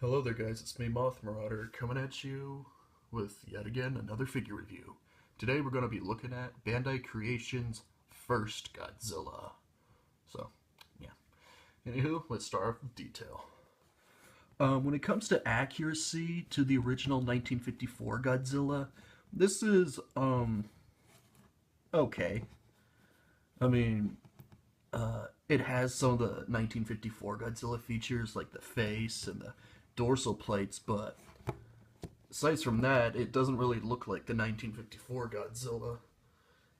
Hello there guys, it's me Moth Marauder coming at you with yet again another figure review. Today we're going to be looking at Bandai Creations' first Godzilla. So, yeah. Anywho, let's start off with detail. When it comes to accuracy to the original 1954 Godzilla, this is, okay. I mean, it has some of the 1954 Godzilla features, like the face and the dorsal plates, but aside from that, it doesn't really look like the 1954 Godzilla.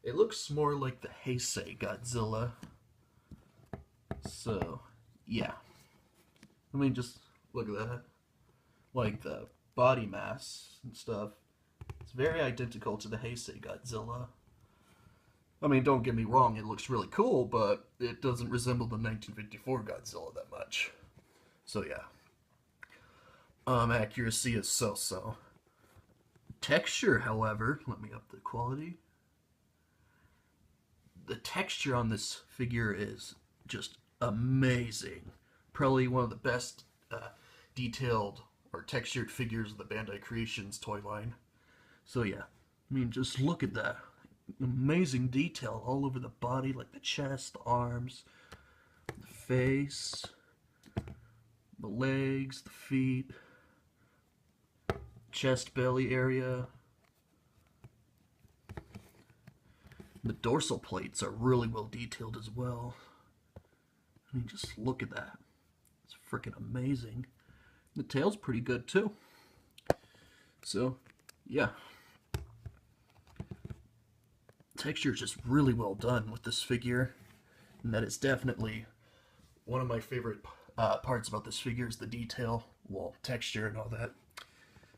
It looks more like the Heisei Godzilla. So, yeah. I mean, just look at that. Like the body mass and stuff. It's very identical to the Heisei Godzilla. I mean, don't get me wrong, it looks really cool, but it doesn't resemble the 1954 Godzilla that much. So, yeah. Accuracy is so-so. Texture, however, let me up the quality. The texture on this figure is just amazing. Probably one of the best detailed or textured figures of the Bandai Creations toy line. So yeah, I mean, just look at that. Amazing detail all over the body, like the chest, the arms, the face, the legs, the feet, chest belly area. The dorsal plates are really well detailed as well. I mean, just look at that. It's freaking amazing. The tail's pretty good too. So, yeah. Texture is just really well done with this figure. And that is definitely one of my favorite parts about this figure is the detail, well, texture and all that.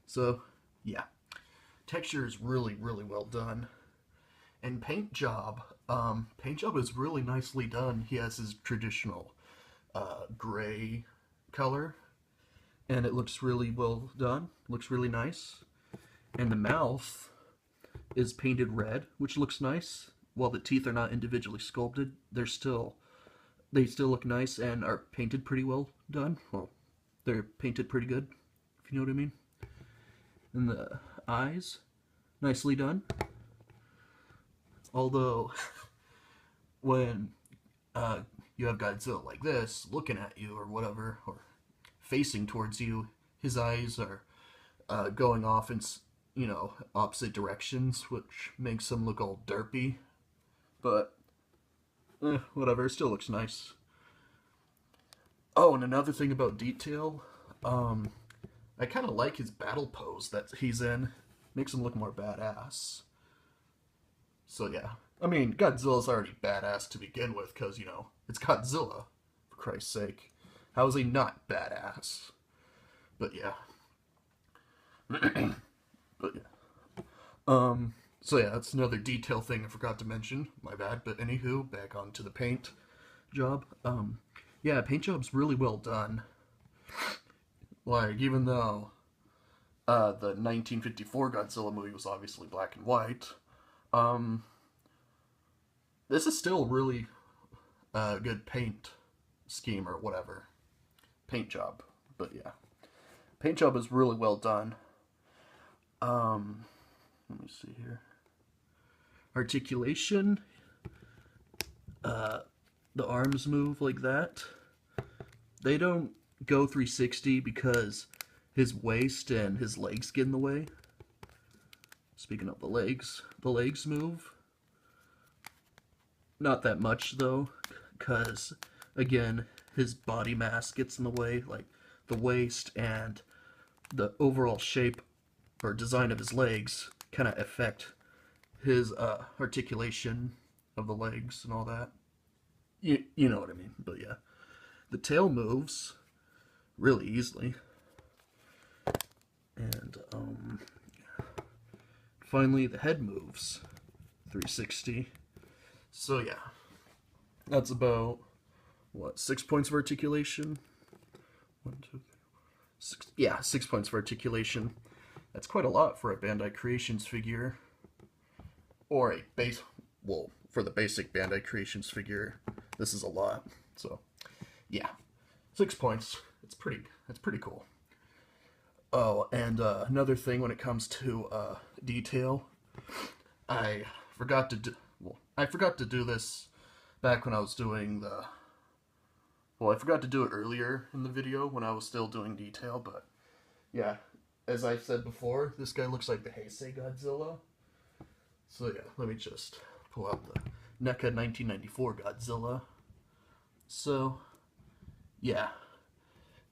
So, yeah. Texture is really, really well done. And paint job is really nicely done. He has his traditional gray color, and it looks really well done. Looks really nice. And the mouth is painted red, which looks nice. While the teeth are not individually sculpted, they still look nice and are painted pretty well done. Well, they're painted pretty good, if you know what I mean. And the eyes, nicely done. Although, when you have Godzilla like this, looking at you or whatever, or facing towards you, his eyes are going off in, opposite directions, which makes him look all derpy. But, whatever, it still looks nice. Oh, and another thing about detail, I kind of like his battle pose that he's in. Makes him look more badass. So yeah, I mean, Godzilla's already badass to begin with, because, it's Godzilla, for Christ's sake. How is he not badass? But yeah. But yeah. So yeah, that's another detail thing I forgot to mention. My bad. But anywho, back on to the paint job. Yeah, paint job's really well done. Like, even though the 1954 Godzilla movie was obviously black and white, this is still really good paint scheme or whatever. Paint job. But yeah. Paint job is really well done. Let me see here. Articulation. The arms move like that. They don't go 360 because his waist and his legs get in the way. Speaking of the legs move. Not that much though, because again, his body mass gets in the way, like the waist and the overall shape or design of his legs kind of affect his articulation of the legs and all that. You know what I mean, but yeah. The tail moves really easily. And, finally, the head moves 360. So, yeah. That's about, 6 points of articulation? 1, 2, 3, 6. Yeah, 6 points of articulation. That's quite a lot for a Bandai Creations figure. Or for the basic Bandai Creations figure, this is a lot. So, yeah. 6 points. It's pretty cool. Oh, and another thing when it comes to detail, I forgot to do. Well, I forgot to do this back when I was doing the. Well, I forgot to do it earlier in the video when I was still doing detail, but yeah, as I said before, this guy looks like the Heisei Godzilla. So yeah, let me just pull out the NECA 1994 Godzilla. So, yeah.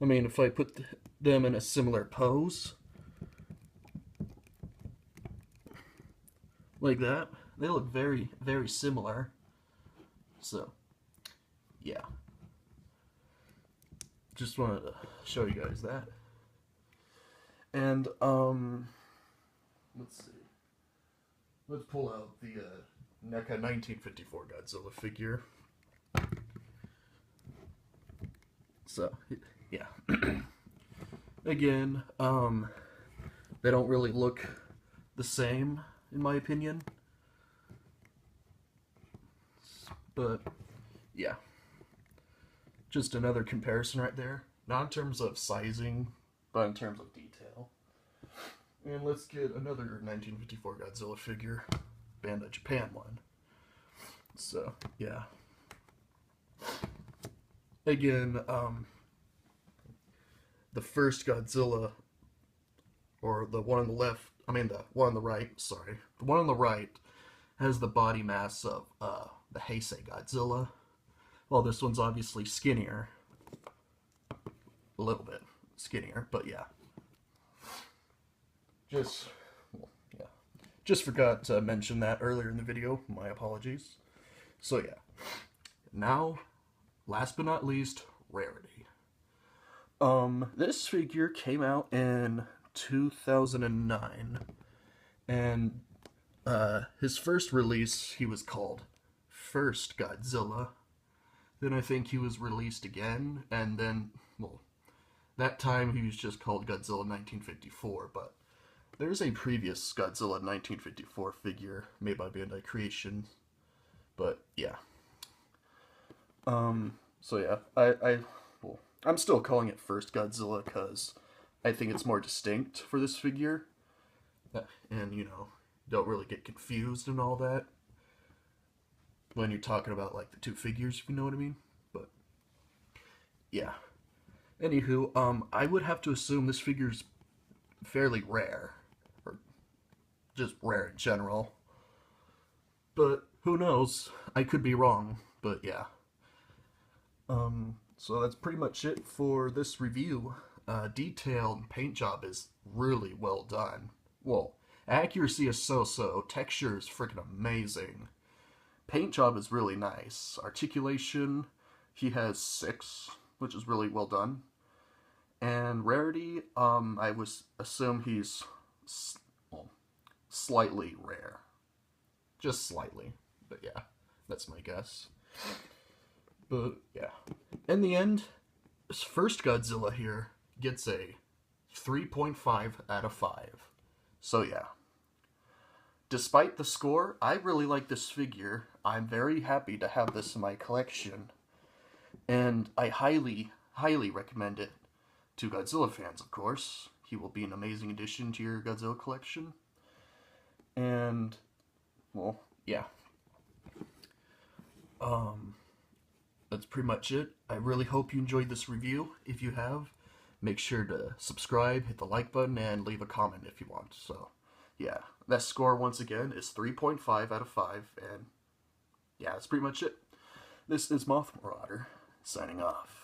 I mean, if I put them in a similar pose, like that, they look very, very similar. So, yeah. Just wanted to show you guys that. And, let's see. Let's pull out the NECA 1954 Godzilla figure. So, yeah. Again, they don't really look the same, in my opinion. But, yeah. Just another comparison right there. Not in terms of sizing, but in terms of detail. And let's get another 1954 Godzilla figure. Bandai Japan one. So, yeah. Again, the first Godzilla, or the one on the left, I mean the one on the right, sorry. The one on the right has the body mass of the Heisei Godzilla. Well, this one's obviously skinnier. A little bit skinnier, but yeah. Just forgot to mention that earlier in the video. My apologies. So yeah. Now, last but not least, rarity. This figure came out in 2009, and his first release, he was called First Godzilla. Then I think he was released again, and then, well, that time he was just called Godzilla 1954, but there's a previous Godzilla 1954 figure made by Bandai Creation, but yeah. So yeah, I'm still calling it First Godzilla because I think it's more distinct for this figure, and you know, don't really get confused and all that when you're talking about like the two figures, if you know what I mean. But yeah. Anywho, I would have to assume this figure's fairly rare, or just rare in general. But who knows? I could be wrong, but yeah. So that's pretty much it for this review. Detail and paint job is really well done. Well, accuracy is so-so. Texture is freaking amazing. Paint job is really nice. Articulation, he has 6, which is really well done. And rarity, I would assume he's slightly rare. Just slightly. But yeah, that's my guess. But yeah. In the end, this first Godzilla here gets a 3.5 out of 5. So yeah. Despite the score, I really like this figure. I'm very happy to have this in my collection. And I highly, highly recommend it to Godzilla fans, of course. He will be an amazing addition to your Godzilla collection. And, well, yeah. That's pretty much it. I really hope you enjoyed this review. If you have, make sure to subscribe, hit the like button, and leave a comment if you want. So, yeah. That score, once again, is 3.5 out of 5, and yeah, that's pretty much it. This is Moth Marauder, signing off.